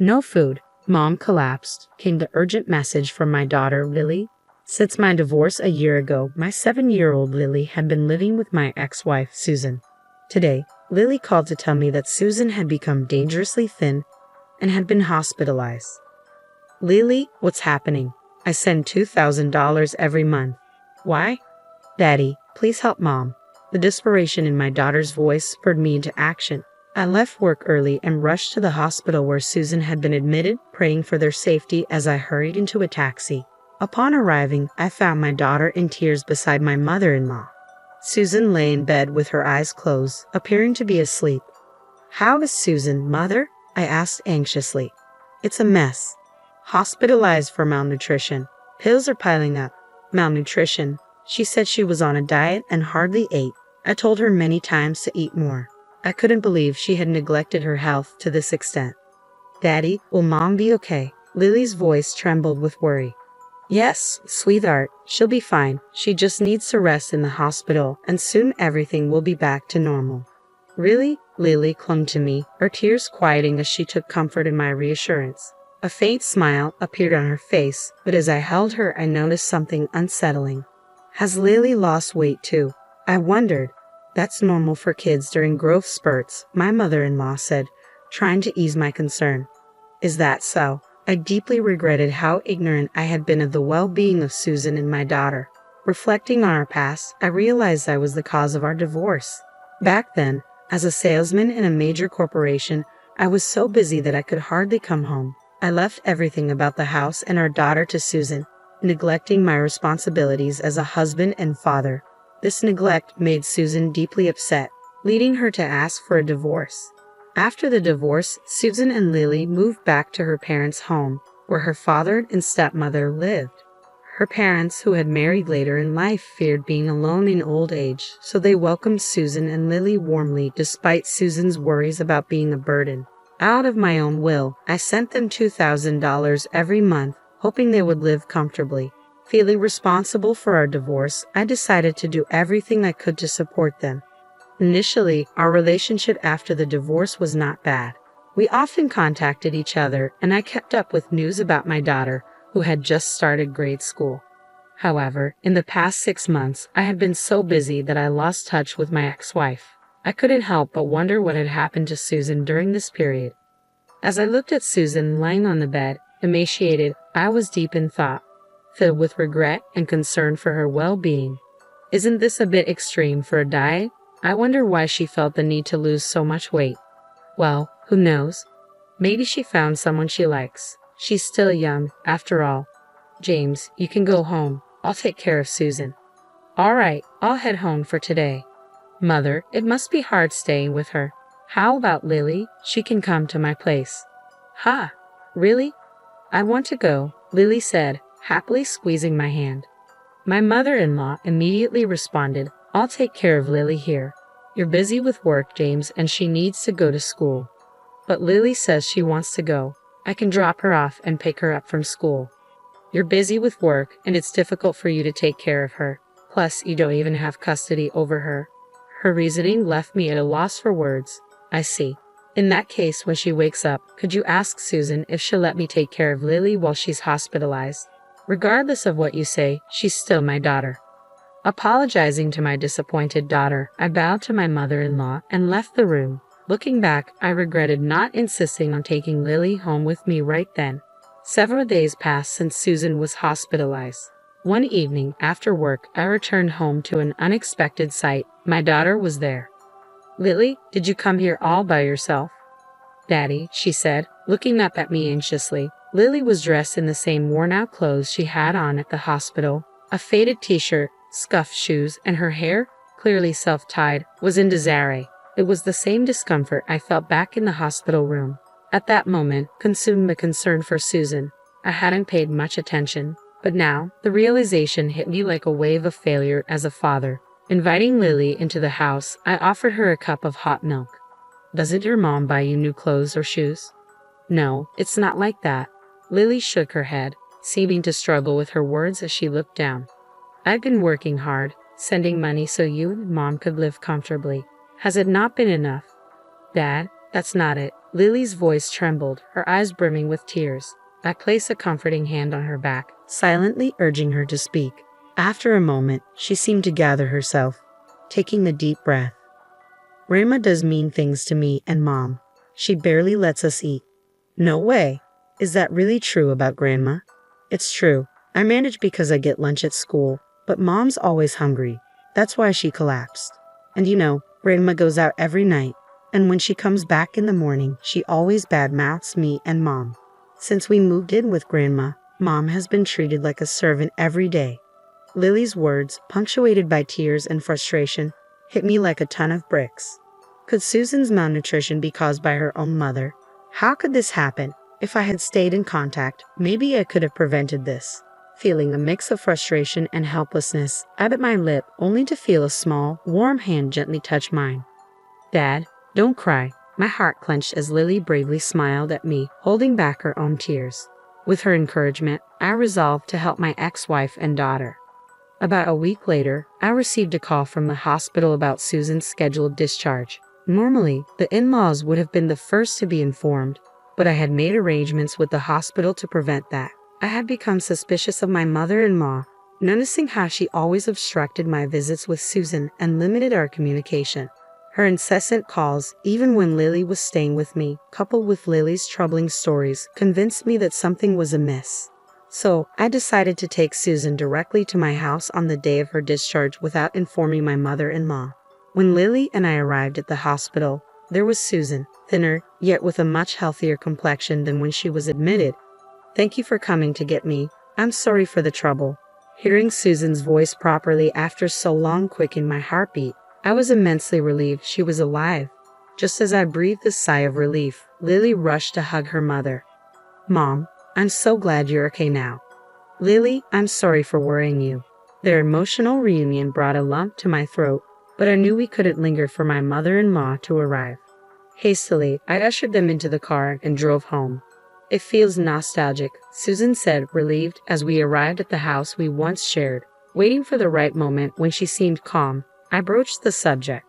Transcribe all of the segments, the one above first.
No food. Mom collapsed, came the urgent message from my daughter, Lily. Since my divorce a year ago, my 7-year-old Lily had been living with my ex-wife, Susan. Today, Lily called to tell me that Susan had become dangerously thin and had been hospitalized. Lily, what's happening? I send $2,000 every month. Why? Daddy, please help Mom. The desperation in my daughter's voice spurred me into action. I left work early and rushed to the hospital where Susan had been admitted, praying for their safety as I hurried into a taxi. Upon arriving, I found my daughter in tears beside my mother-in-law. Susan lay in bed with her eyes closed, appearing to be asleep. How is Susan, Mother? I asked anxiously. It's a mess. Hospitalized for malnutrition. Pills are piling up. Malnutrition. She said she was on a diet and hardly ate. I told her many times to eat more. I couldn't believe she had neglected her health to this extent. Daddy, will Mom be okay? Lily's voice trembled with worry. Yes, sweetheart, she'll be fine. She just needs to rest in the hospital, and soon everything will be back to normal. Really? Lily clung to me, her tears quieting as she took comfort in my reassurance. A faint smile appeared on her face, but as I held her, I noticed something unsettling. Has Lily lost weight too? I wondered. That's normal for kids during growth spurts, my mother-in-law said, trying to ease my concern. Is that so? I deeply regretted how ignorant I had been of the well-being of Susan and my daughter. Reflecting on our past, I realized I was the cause of our divorce. Back then, as a salesman in a major corporation, I was so busy that I could hardly come home. I left everything about the house and our daughter to Susan, neglecting my responsibilities as a husband and father. This neglect made Susan deeply upset, leading her to ask for a divorce. After the divorce, Susan and Lily moved back to her parents' home, where her father and stepmother lived. Her parents, who had married later in life, feared being alone in old age, so they welcomed Susan and Lily warmly despite Susan's worries about being a burden. Out of my own will, I sent them $2,000 every month, hoping they would live comfortably. Feeling responsible for our divorce, I decided to do everything I could to support them. Initially, our relationship after the divorce was not bad. We often contacted each other, and I kept up with news about my daughter, who had just started grade school. However, in the past 6 months, I had been so busy that I lost touch with my ex-wife. I couldn't help but wonder what had happened to Susan during this period. As I looked at Susan lying on the bed, emaciated, I was deep in thought, filled with regret and concern for her well-being. Isn't this a bit extreme for a diet? I wonder why she felt the need to lose so much weight. Well, who knows? Maybe she found someone she likes. She's still young, after all. James, you can go home. I'll take care of Susan. All right, I'll head home for today. Mother, it must be hard staying with her. How about Lily? She can come to my place. Ha! Really? I want to go, Lily said, happily squeezing my hand. My mother-in-law immediately responded, I'll take care of Lily here. You're busy with work, James, and she needs to go to school. But Lily says she wants to go. I can drop her off and pick her up from school. You're busy with work, and it's difficult for you to take care of her. Plus, you don't even have custody over her. Her reasoning left me at a loss for words. I see. In that case, when she wakes up, could you ask Susan if she'll let me take care of Lily while she's hospitalized? Regardless of what you say, she's still my daughter. Apologizing to my disappointed daughter, I bowed to my mother-in-law and left the room. Looking back, I regretted not insisting on taking Lily home with me right then. Several days passed since Susan was hospitalized. One evening, after work, I returned home to an unexpected sight. My daughter was there. Lily, did you come here all by yourself? Daddy, she said, looking up at me anxiously. Lily was dressed in the same worn-out clothes she had on at the hospital. A faded t-shirt, scuffed shoes, and her hair, clearly self-tied, was in disarray. It was the same discomfort I felt back in the hospital room. At that moment, consumed by concern for Susan, I hadn't paid much attention. But now, the realization hit me like a wave of failure as a father. Inviting Lily into the house, I offered her a cup of hot milk. Doesn't your mom buy you new clothes or shoes? No, it's not like that. Lily shook her head, seeming to struggle with her words as she looked down. I've been working hard, sending money so you and Mom could live comfortably. Has it not been enough? Dad, That's not it. Lily's voice trembled, her eyes brimming with tears. I placed a comforting hand on her back, silently urging her to speak. After a moment, she seemed to gather herself, taking a deep breath. Grandma does mean things to me and Mom. She barely lets us eat. No way. Is that really true about Grandma? It's true. I manage because I get lunch at school, but Mom's always hungry. That's why she collapsed. And Grandma goes out every night, and when she comes back in the morning, she always badmouths me and Mom. Since we moved in with Grandma, Mom has been treated like a servant every day. Lily's words, punctuated by tears and frustration, hit me like a ton of bricks. Could Susan's malnutrition be caused by her own mother? How could this happen? If I had stayed in contact, maybe I could have prevented this. Feeling a mix of frustration and helplessness, I bit my lip only to feel a small, warm hand gently touch mine. Dad, don't cry. My heart clenched as Lily bravely smiled at me, holding back her own tears. With her encouragement, I resolved to help my ex-wife and daughter. About a week later, I received a call from the hospital about Susan's scheduled discharge. Normally, the in-laws would have been the first to be informed, but I had made arrangements with the hospital to prevent that. I had become suspicious of my mother-in-law, noticing how she always obstructed my visits with Susan and limited our communication. Her incessant calls, even when Lily was staying with me, coupled with Lily's troubling stories, convinced me that something was amiss. So, I decided to take Susan directly to my house on the day of her discharge without informing my mother-in-law. When Lily and I arrived at the hospital, there was Susan, thinner, yet with a much healthier complexion than when she was admitted. "Thank you for coming to get me. I'm sorry for the trouble." Hearing Susan's voice properly after so long quickened my heartbeat. I was immensely relieved she was alive. Just as I breathed a sigh of relief, Lily rushed to hug her mother. "Mom, I'm so glad you're okay now." "Lily, I'm sorry for worrying you." Their emotional reunion brought a lump to my throat, but I knew we couldn't linger for my mother-in-law to arrive. Hastily, I ushered them into the car and drove home. "It feels nostalgic," Susan said, relieved, as we arrived at the house we once shared. Waiting for the right moment when she seemed calm, I broached the subject.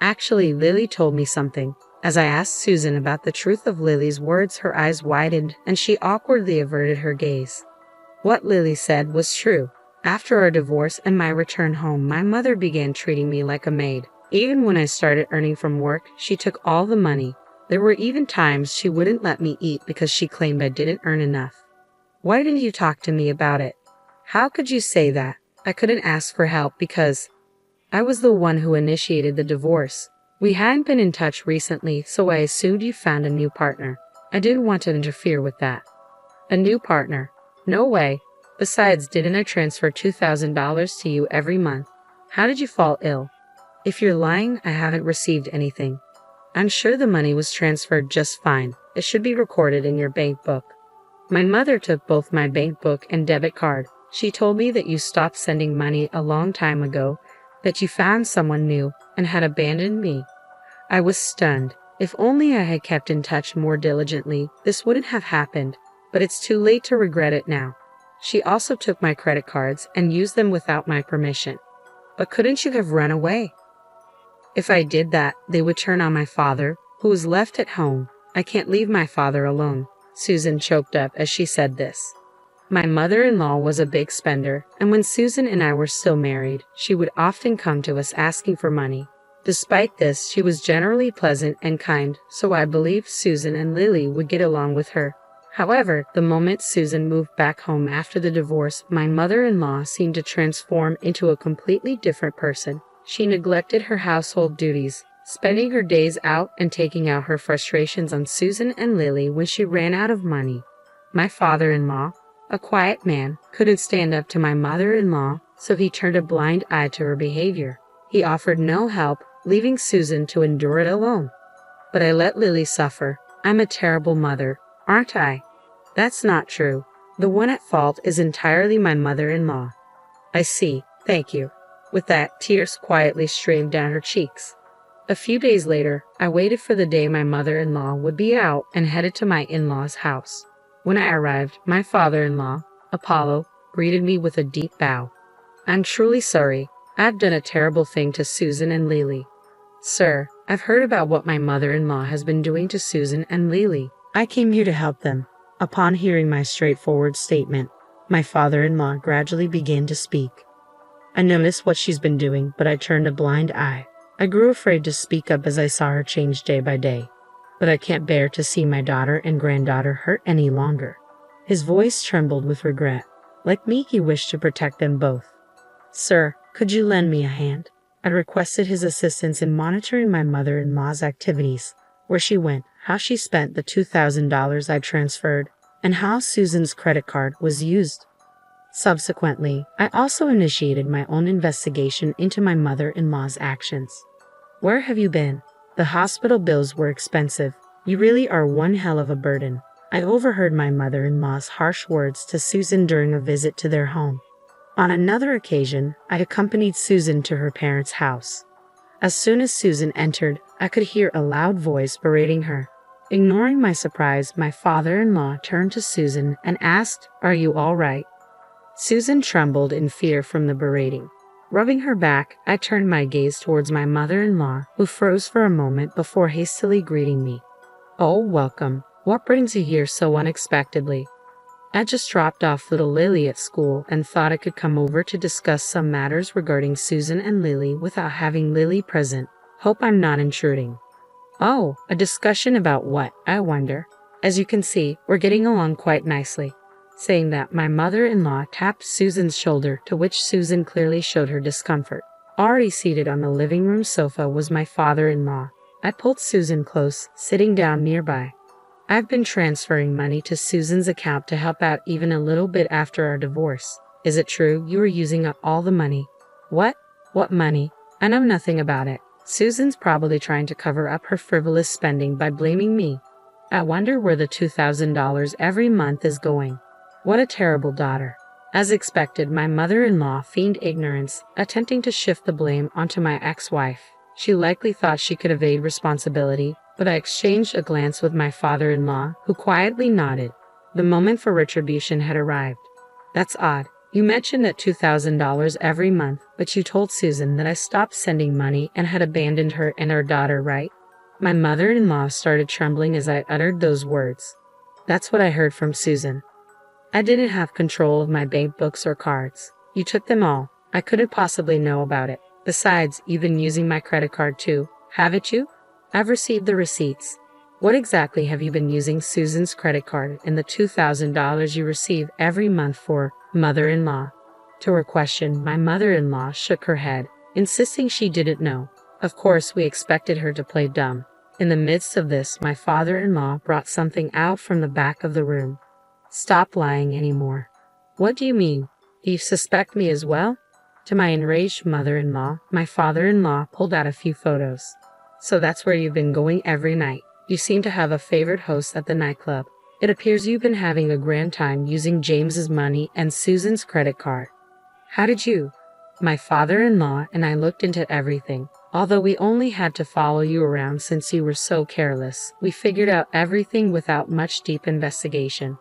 "Actually, Lily told me something." As I asked Susan about the truth of Lily's words, her eyes widened and she awkwardly averted her gaze. What Lily said was true. After our divorce and my return home, my mother began treating me like a maid. Even when I started earning from work, she took all the money. There were even times she wouldn't let me eat because she claimed I didn't earn enough. "Why didn't you talk to me about it?" "How could you say that?" "I couldn't ask for help because I was the one who initiated the divorce. We hadn't been in touch recently, so I assumed you found a new partner. I didn't want to interfere with that." "A new partner? No way. Besides, didn't I transfer $2,000 to you every month? How did you fall ill?" "If you're lying, I haven't received anything." "I'm sure the money was transferred just fine. It should be recorded in your bank book." "My mother took both my bank book and debit card. She told me that you stopped sending money a long time ago, that you found someone new, and had abandoned me." I was stunned. If only I had kept in touch more diligently, this wouldn't have happened, but it's too late to regret it now. "She also took my credit cards and used them without my permission." "But couldn't you have run away?" "If I did that, they would turn on my father, who was left at home. I can't leave my father alone." Susan choked up as she said this. My mother-in-law was a big spender, and when Susan and I were still married, she would often come to us asking for money. Despite this, she was generally pleasant and kind, so I believed Susan and Lily would get along with her. However, the moment Susan moved back home after the divorce, my mother-in-law seemed to transform into a completely different person. She neglected her household duties, spending her days out and taking out her frustrations on Susan and Lily when she ran out of money. My father-in-law, a quiet man, couldn't stand up to my mother-in-law, so he turned a blind eye to her behavior. He offered no help, leaving Susan to endure it alone. But I let Lily suffer. I'm a terrible mother, aren't I? That's not true. The one at fault is entirely my mother-in-law. I see, thank you. With that, tears quietly streamed down her cheeks. A few days later, I waited for the day my mother-in-law would be out and headed to my in-law's house. When I arrived, my father-in-law, Apollo, greeted me with a deep bow. "I'm truly sorry. I've done a terrible thing to Susan and Lily." "Sir, I've heard about what my mother-in-law has been doing to Susan and Lily. I came here to help them." Upon hearing my straightforward statement, my father-in-law gradually began to speak. "I noticed what she's been doing, but I turned a blind eye. I grew afraid to speak up as I saw her change day by day. But I can't bear to see my daughter and granddaughter hurt any longer." His voice trembled with regret. Like me, he wished to protect them both. "Sir, could you lend me a hand?" I requested his assistance in monitoring my mother-in-law's activities, where she went, how she spent the $2,000 I transferred, and how Susan's credit card was used. Subsequently, I also initiated my own investigation into my mother-in-law's actions. "Where have you been? The hospital bills were expensive. You really are one hell of a burden." I overheard my mother-in-law's harsh words to Susan during a visit to their home. On another occasion, I accompanied Susan to her parents' house. As soon as Susan entered, I could hear a loud voice berating her. Ignoring my surprise, my father-in-law turned to Susan and asked, "Are you all right?" Susan trembled in fear from the berating. Rubbing her back, I turned my gaze towards my mother-in-law, who froze for a moment before hastily greeting me. "Oh, welcome. What brings you here so unexpectedly?" "I just dropped off little Lily at school and thought I could come over to discuss some matters regarding Susan and Lily without having Lily present. Hope I'm not intruding." "Oh, a discussion about what, I wonder? As you can see, we're getting along quite nicely." Saying that, my mother-in-law tapped Susan's shoulder, to which Susan clearly showed her discomfort. Already seated on the living room sofa was my father-in-law. I pulled Susan close, sitting down nearby. "I've been transferring money to Susan's account to help out even a little bit after our divorce. Is it true you were using up all the money?" "What? What money? I know nothing about it." Susan's probably trying to cover up her frivolous spending by blaming me. I wonder where the $2,000 every month is going. What a terrible daughter. As expected, my mother-in-law feigned ignorance, attempting to shift the blame onto my ex-wife. She likely thought she could evade responsibility, but I exchanged a glance with my father-in-law, who quietly nodded. The moment for retribution had arrived. "That's odd. You mentioned that $2,000 every month, but you told Susan that I stopped sending money and had abandoned her and our daughter, right?" My mother-in-law started trembling as I uttered those words. "That's what I heard from Susan. I didn't have control of my bank books or cards. You took them all. I couldn't possibly know about it. Besides, you've been using my credit card too, haven't you?" "I've received the receipts." "What exactly have you been using Susan's credit card and the $2,000 you receive every month for, mother-in-law?" To her question, my mother-in-law shook her head, insisting she didn't know. Of course, we expected her to play dumb. In the midst of this, my father-in-law brought something out from the back of the room. "Stop lying anymore." "What do you mean? Do you suspect me as well?" To my enraged mother-in-law, my father-in-law pulled out a few photos. "So that's where you've been going every night. You seem to have a favorite host at the nightclub. It appears you've been having a grand time using James's money and Susan's credit card. How did you?" My father-in-law and I looked into everything. Although we only had to follow you around since you were so careless, we figured out everything without much deep investigation.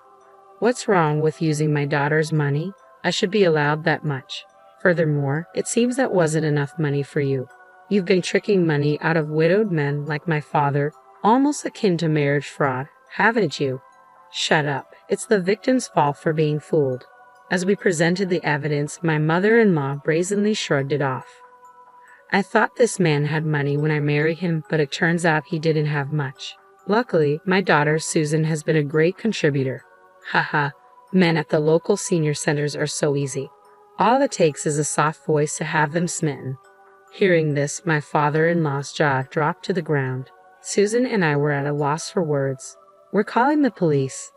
What's wrong with using my daughter's money? I should be allowed that much. Furthermore, it seems that wasn't enough money for you. You've been tricking money out of widowed men like my father, almost akin to marriage fraud, haven't you? Shut up. It's the victim's fault for being fooled. As we presented the evidence, my mother-in-law brazenly shrugged it off. "I thought this man had money when I married him, but it turns out he didn't have much. Luckily, my daughter Susan has been a great contributor. Haha, men at the local senior centers are so easy. All it takes is a soft voice to have them smitten." Hearing this, my father-in-law's jaw dropped to the ground. Susan and I were at a loss for words. "We're calling the police."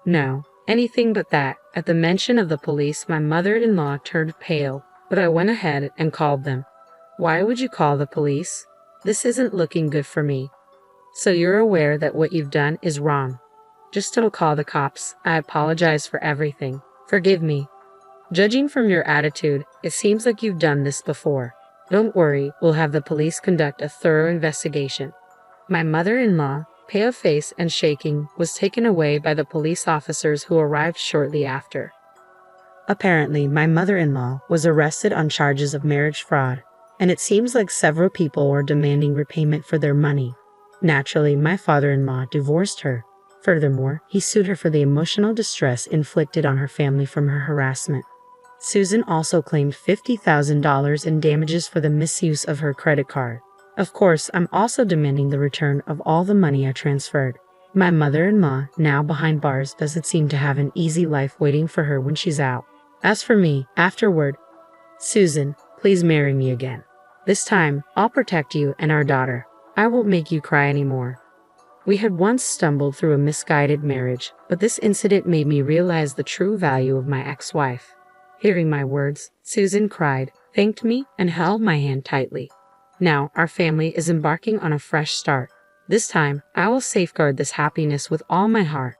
"No, anything but that." At the mention of the police, my mother-in-law turned pale, but I went ahead and called them. "Why would you call the police? This isn't looking good for me." "So you're aware that what you've done is wrong." "Just don't call the cops. I apologize for everything. Forgive me." "Judging from your attitude, it seems like you've done this before." "Don't worry, we'll have the police conduct a thorough investigation." My mother-in-law, pale of face and shaking, was taken away by the police officers who arrived shortly after. Apparently, my mother-in-law was arrested on charges of marriage fraud. and it seems like several people are demanding repayment for their money. Naturally, my father-in-law divorced her. Furthermore, he sued her for the emotional distress inflicted on her family from her harassment. Susan also claimed $50,000 in damages for the misuse of her credit card. Of course, I'm also demanding the return of all the money I transferred. My mother-in-law, now behind bars, doesn't seem to have an easy life waiting for her when she's out. As for me, afterward, Susan, please marry me again. This time, I'll protect you and our daughter. I won't make you cry anymore. We had once stumbled through a misguided marriage, but this incident made me realize the true value of my ex-wife. Hearing my words, Susan cried, thanked me, and held my hand tightly. Now, our family is embarking on a fresh start. This time, I will safeguard this happiness with all my heart.